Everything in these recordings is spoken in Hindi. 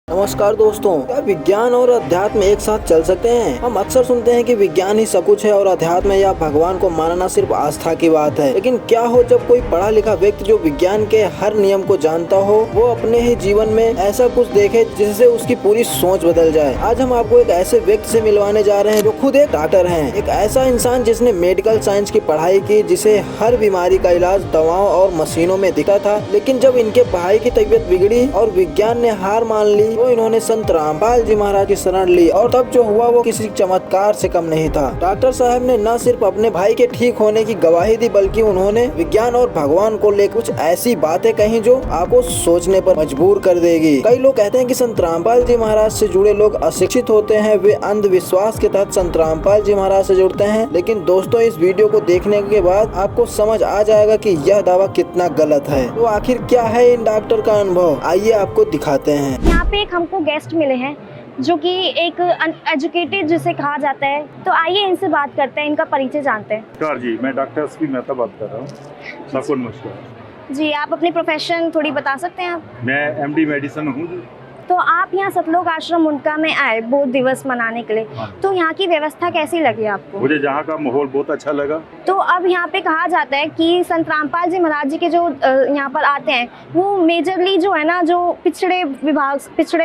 नमस्कार दोस्तों, क्या विज्ञान और अध्यात्म एक साथ चल सकते हैं? हम अक्सर सुनते हैं कि विज्ञान ही सब कुछ है और अध्यात्म या भगवान को मानना सिर्फ आस्था की बात है। लेकिन क्या हो जब कोई पढ़ा लिखा व्यक्ति जो विज्ञान के हर नियम को जानता हो, वो अपने ही जीवन में ऐसा कुछ देखे जिससे उसकी पूरी सोच बदल जाए। आज हम आपको एक ऐसे व्यक्ति से मिलवाने जा रहे हैं जो खुद एक डॉक्टर हैं, एक ऐसा इंसान जिसने मेडिकल साइंस की पढ़ाई की, जिसे हर बीमारी का इलाज दवाओं और मशीनों में दिखता था। लेकिन जब इनके भाई की तबीयत बिगड़ी और विज्ञान ने हार मान ली तो इन्होंने संत रामपाल जी महाराज की शरण ली और तब जो हुआ वो किसी चमत्कार से कम नहीं था। डॉक्टर साहब ने न सिर्फ अपने भाई के ठीक होने की गवाही दी, बल्कि उन्होंने विज्ञान और भगवान को लेकर कुछ ऐसी बातें कही जो आपको सोचने पर मजबूर कर देगी। कई लोग कहते हैं कि संत रामपाल जी महाराज से जुड़े लोग अशिक्षित होते हैं, वे अंधविश्वास के तहत संत रामपाल जी महाराज से जुड़ते हैं। लेकिन दोस्तों, इस वीडियो को देखने के बाद आपको समझ आ जाएगा कि यह दावा कितना गलत है। तो आखिर क्या है इन डॉक्टर का अनुभव, आइए आपको दिखाते हैं। यहाँ पे एक हमको गेस्ट मिले हैं जो कि एक एजुकेटेड जिसे कहा जाता है, तो आइए इनसे बात करते हैं, इनका परिचय जानते हैं। नमस्कार जी, मैं डॉक्टर एस पी मेहता बात कर रहा हूँ। सबको नमस्कार जी, आप अपनी प्रोफेशन थोड़ी बता सकते हैं आप? मैं एमडी मेडिसिन हूँ। तो आप यहाँ सतलोक आश्रम उनका में आए बौद्ध दिवस मनाने के लिए, तो यहाँ की व्यवस्था कैसी लगी आपको? मुझे जहाँ का माहौल बहुत अच्छा लगा। तो अब यहाँ पे कहा जाता है कि संत रामपाल जी महाराज जी के जो यहाँ पर आते हैं वो मेजरली जो है ना, जो पिछड़े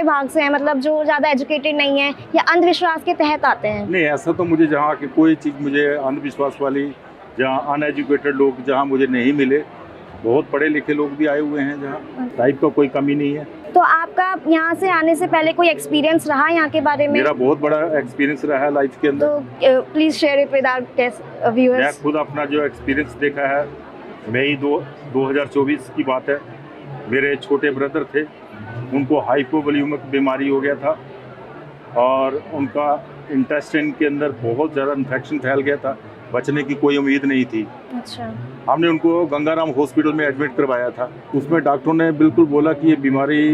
भाग से हैं, मतलब जो ज़्यादा एजुकेटेड नहीं है या अंधविश्वास के तहत आते हैं। नहीं, ऐसा तो मुझे जहाँ की कोई चीज़ मुझे अंधविश्वास वाली, जहाँ अनएजुकेटेड लोग जहाँ मुझे नहीं मिले, बहुत पढ़े लिखे लोग भी आए हुए हैं, जहाँ टाइप का कोई कमी नहीं है। तो आपका यहाँ से आने से पहले कोई एक्सपीरियंस रहा यहाँ के बारे में? मेरा बहुत बड़ा एक्सपीरियंस रहा है लाइफ के अंदर। तो please share it with our viewers. मैं खुद अपना जो एक्सपीरियंस देखा है, मई 2024 की बात है। मेरे छोटे ब्रदर थे, उनको हाइपोवोल्यूमिक बीमारी हो गया था और उनका इंटेस्टाइन के अंदर बहुत ज़्यादा इन्फेक्शन फैल गया था, बचने की कोई उम्मीद नहीं थी। अच्छा। हमने उनको गंगाराम हॉस्पिटल में एडमिट करवाया था। उसमें डॉक्टरों ने बिल्कुल बोला कि ये बीमारी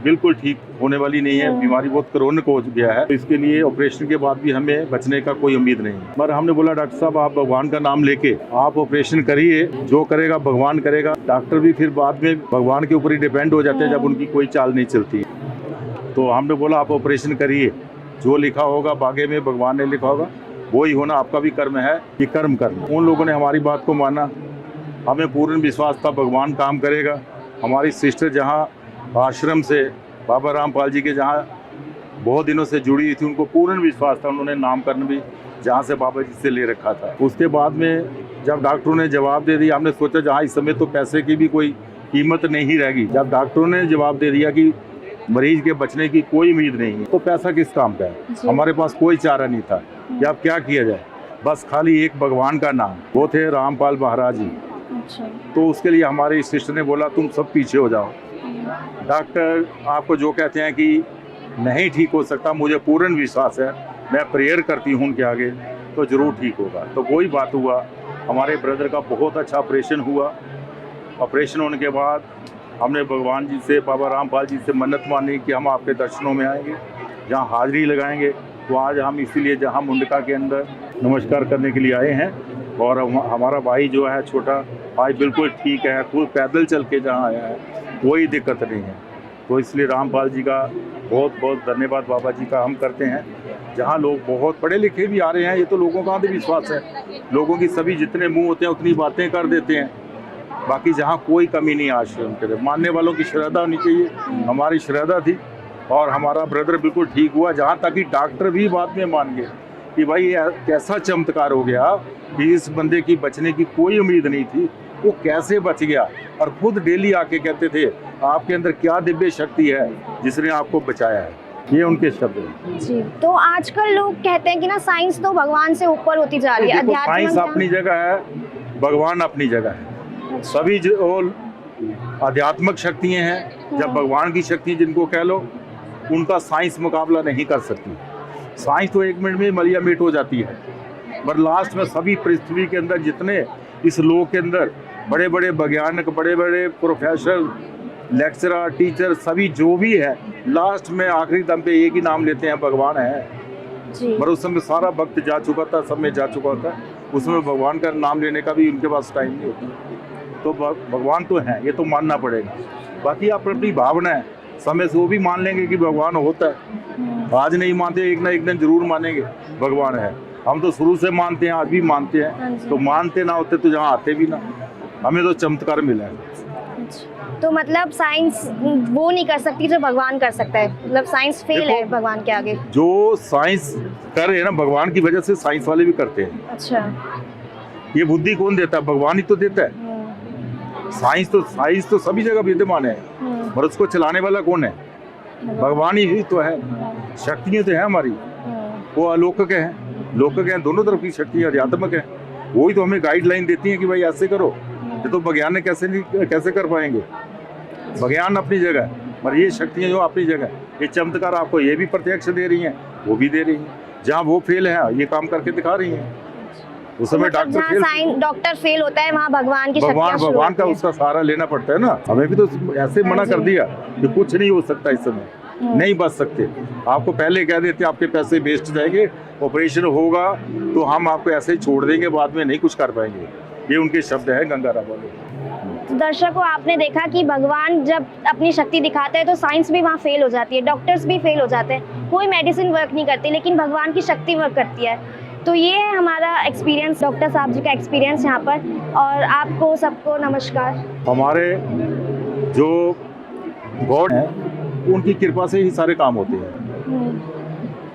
बिल्कुल ठीक होने वाली नहीं है, बीमारी बहुत क्रोनिक हो गया है, तो इसके लिए ऑपरेशन के बाद भी हमें बचने का कोई उम्मीद नहीं है। पर हमने बोला डॉक्टर साहब, आप भगवान का नाम लेके आप ऑपरेशन करिए, जो करेगा भगवान करेगा। डॉक्टर भी फिर बाद में भगवान के ऊपर ही डिपेंड हो जाते हैं जब उनकी कोई चाल नहीं चलती। तो हमने बोला आप ऑपरेशन करिए, जो लिखा होगा बागे में भगवान ने लिखा होगा वही होना, आपका भी कर्म है कि कर्म करना। उन लोगों ने हमारी बात को माना, हमें पूर्ण विश्वास था भगवान काम करेगा। हमारी सिस्टर जहाँ आश्रम से बाबा रामपाल जी के जहाँ बहुत दिनों से जुड़ी थी, उनको पूर्ण विश्वास था। उन्होंने नामकरण भी जहाँ से बाबा जी से ले रखा था। उसके बाद में जब डॉक्टरों ने जवाब दे दिया, हमने सोचा जहाँ इस समय तो पैसे की भी कोई कीमत नहीं रहेगी। जब डॉक्टरों ने जवाब दे दिया कि मरीज के बचने की कोई उम्मीद नहीं है, तो पैसा किस काम का है? हमारे पास कोई चारा नहीं था कि अब क्या किया जाए, बस खाली एक भगवान का नाम, वो थे रामपाल महाराज जी। अच्छा। तो उसके लिए हमारे सिस्टर ने बोला तुम सब पीछे हो जाओ, डॉक्टर आपको जो कहते हैं कि नहीं ठीक हो सकता, मुझे पूर्ण विश्वास है, मैं प्रेयर करती हूँ उनके आगे, तो ज़रूर ठीक होगा। तो वही बात हुआ, हमारे ब्रदर का बहुत अच्छा ऑपरेशन हुआ। ऑपरेशन होने के बाद हमने भगवान जी से, बाबा रामपाल जी से मन्नत मानी कि हम आपके दर्शनों में आएंगे, जहाँ हाजिरी लगाएंगे। तो आज हम इसीलिए जहाँ मुंडका के अंदर नमस्कार करने के लिए आए हैं। और हमारा भाई जो है छोटा भाई बिल्कुल ठीक है, खुद पैदल चल के जहाँ आया है, कोई दिक्कत नहीं है। तो इसलिए रामपाल जी का बहुत बहुत धन्यवाद बाबा जी का हम करते हैं। जहाँ लोग बहुत पढ़े लिखे भी आ रहे हैं, ये तो लोगों का अंधविश्वास है, लोगों की सभी जितने मुँह होते हैं उतनी बातें कर देते हैं। बाकी जहाँ कोई कमी नहीं आश्रम के, मानने वालों की श्रद्धा होनी चाहिए, हमारी श्रद्धा थी और हमारा ब्रदर बिल्कुल ठीक हुआ। जहाँ तक कि डॉक्टर भी बाद में मान गए कि भाई कैसा चमत्कार हो गया कि इस बंदे की बचने की कोई उम्मीद नहीं थी, वो कैसे बच गया। और खुद डेली आके कहते थे आपके अंदर क्या दिव्य शक्ति है जिसने आपको बचाया है, ये उनके शब्द हैं जी। तो आजकल लोग कहते हैं कि ना साइंस तो भगवान से ऊपर होती जा रही है। साइंस अपनी जगह है, भगवान अपनी जगह है। सभी जो आध्यात्मिक शक्तियाँ हैं, जब भगवान की शक्ति जिनको कह लो, उनका साइंस मुकाबला नहीं कर सकती। साइंस तो 1 मिनट में मलिया मिट हो जाती है, पर लास्ट में सभी पृथ्वी के अंदर जितने इस लोक के अंदर बड़े बड़े वैज्ञानिक, बड़े बड़े प्रोफेसर, लेक्चरर, टीचर, सभी जो भी है, लास्ट में आखिरी दम पे एक ही नाम लेते हैं, भगवान है। पर उस समय सारा वक्त जा चुका था, सब में जा चुका था, उसमें भगवान का नाम लेने का भी उनके पास टाइम नहीं होता। तो भगवान तो हैं, ये तो मानना पड़ेगा। बाकी आप अपनी भावना है समय से वो भी मान लेंगे कि भगवान होता है। आज नहीं मानते, एक ना एक दिन जरूर मानेंगे भगवान है। हम तो शुरू से मानते हैं, आज भी मानते हाँ हैं। जी। तो मानते ना होते तो जहाँ आते भी ना। हमें तो चमत्कार मिला है। तो मतलब साइंस वो नहीं कर सकती जो भगवान कर सकता है, मतलब साइंस फेल है देखो, भगवान के आगे। जो साइंस कर रहे हैं ना, भगवान की वजह से साइंस वाले भी करते हैं। अच्छा। ये बुद्धि कौन देता है? भगवान ही तो देता है। साइंस तो सभी जगह विद्यमान है, पर उसको चलाने वाला कौन है? भगवान ही तो है। शक्तियाँ तो है हमारी, वो अलौकिक है, लौकिक है, दोनों तरफ की शक्ति अध्यात्मक है। वही तो हमें गाइडलाइन देती है कि भाई ऐसे करो। ये तो विज्ञान ने कैसे कर पाएंगे? विज्ञान अपनी जगह है, पर ये शक्तियाँ जो अपनी जगह, ये चमत्कार आपको ये भी प्रत्यक्ष दे रही हैं, वो भी दे रही हैं। जहाँ वो फेल है, ये काम करके दिखा रही हैं। उस समय डॉक्टर फेल होता है, वहाँ भगवान की शक्तियाँ शुरू भगवान का होती हैं। उसका सहारा लेना पड़ता है ना। हमें भी तो ऐसे मना कर दिया कि कुछ नहीं हो सकता इस समय, नहीं बच सकते। आपको पहले कह देते आपके पैसे वेस्ट जाएंगे, ऑपरेशन होगा तो हम आपको ऐसे ही छोड़ देंगे, बाद में नहीं कुछ कर पाएंगे। ये उनके शब्द है गंगाराम वाले। तो दर्शकों, आपने देखा कि भगवान जब अपनी शक्ति दिखाते हैं तो साइंस भी वहाँ फेल हो जाती है, डॉक्टर्स भी फेल हो जाते हैं, कोई मेडिसिन वर्क नहीं करती, लेकिन भगवान की शक्ति वर्क करती है। तो ये है हमारा एक्सपीरियंस, डॉक्टर साहब जी का एक्सपीरियंस यहाँ पर। और आपको सबको नमस्कार। हमारे जो गॉड है, उनकी कृपा से ही सारे काम होते हैं।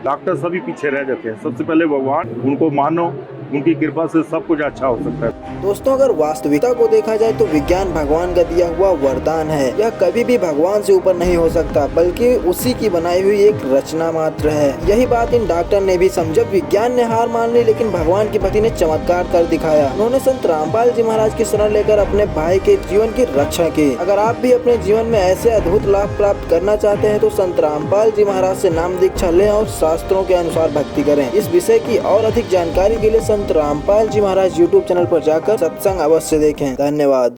डॉक्टर सभी पीछे रह जाते हैं। सबसे पहले भगवान, उनको मानो, उनकी कृपा से सब कुछ अच्छा हो सकता है। दोस्तों, अगर वास्तविकता को देखा जाए तो विज्ञान भगवान का दिया हुआ वरदान है। यह कभी भी भगवान से ऊपर नहीं हो सकता, बल्कि उसी की बनाई हुई एक रचना मात्र है। यही बात इन डॉक्टर ने भी समझा। विज्ञान ने हार मान ली, लेकिन भगवान की भक्ति ने चमत्कार कर दिखाया। उन्होंने संत रामपाल जी महाराज की शरण लेकर अपने भाई के जीवन की रक्षा की। अगर आप भी अपने जीवन में ऐसे अद्भुत लाभ प्राप्त करना चाहते हैं तो संत रामपाल जी महाराज से नाम दीक्षा लें और शास्त्रों के अनुसार भक्ति करें। इस विषय की और अधिक जानकारी के लिए संत रामपाल जी महाराज YouTube चैनल पर जाकर सत्संग अवश्य देखें। धन्यवाद।